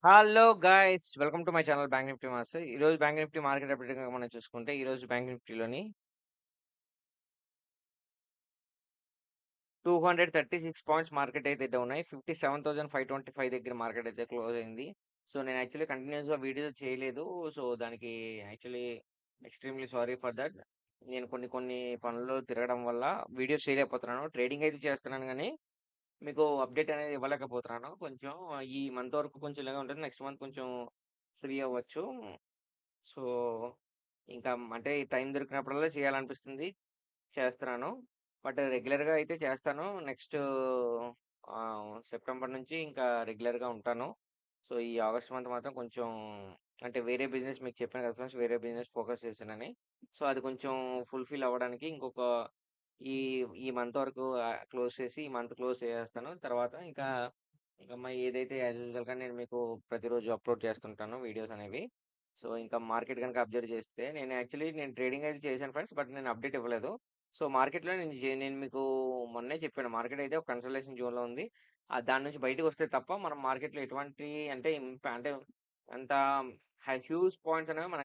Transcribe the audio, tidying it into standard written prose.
Hello guys! Welcome to my channel bank Nifty master. ఈరోజు bank Nifty market update గనుక మనం చూసుకుంటే, ఈరోజు బ్యాంక్ నిఫ్టీలోని 236 పాయింట్స్ మార్కెట్ అయితే డౌన్ అయ్యి 57,525 దగ్గర మార్కెట్ అయితే క్లోజ్ అయింది. సో, నేను యాక్చువల్లీ కంటిన్యూయస్‌గా వీడియో చేయలేదు. సో, దానికి actually extremely sorry for that. నేను కొన్ని కొన్ని పనుల్లో తిరగడం వల్ల వీడియోస్ చేయలేకపోతున్నాను. ట్రేడింగ్ అయితే చేస్తున్నాను గానీ, మీకు అప్డేట్ అనేది ఇవ్వలేకపోతున్నాను. కొంచెం ఈ మంత్ వరకు కొంచెం ఇలాగే ఉంటుంది. నెక్స్ట్ మంత్ కొంచెం ఫ్రీ అవ్వచ్చు. సో, ఇంకా అంటే టైం దొరికినప్పుడల్లా చేయాలనిపిస్తుంది. చేస్తున్నాను. బట్ రెగ్యులర్‌గా అయితే చేస్తాను. నెక్స్ట్ సెప్టెంబర్ నుంచి ఇంకా రెగ్యులర్‌గా ఉంటాను. సో, ఈ ఆగస్ట్ మంత్ మాత్రం కొంచెం అంటే వేరే బిజినెస్ మీకు చెప్పాను కదా ఫ్రెండ్స్! వేరే బిజినెస్ ఫోకస్ చేశానని. సో, అది కొంచెం ఫుల్‌ఫిల్ అవ్వడానికి ఇంకొక ఈ ఈ మంత్ వరకు క్లోజ్ చేసి ఈ మంత్ క్లోజ్ చేసేస్తాను. తర్వాత ఇంకా ఏదైతే యాజ్ యూజువల్‌గా నేను మీకు ప్రతిరోజు అప్‌లోడ్ చేస్తుంటాను వీడియోస్ అనేవి. సో, ఇంకా మార్కెట్ గనుక అబ్జర్వ్ చేస్తే నేను ట్రేడింగ్ అయితే చేశాను ఫ్రెండ్స్. బట్ నేను అప్డేట్ ఇవ్వలేదు. సో, మార్కెట్‌లో నేను మీకు మొన్నే చెప్పాను. మార్కెట్ అయితే ఒక కన్సల్టేషన్ జోన్‌లో ఉంది. దాని నుంచి బయటకొస్తే తప్ప మనం మార్కెట్‌లో ఎటువంటి అంటే అంటే అంత హ్యూజ్ పాయింట్స్ అనేవి మనకు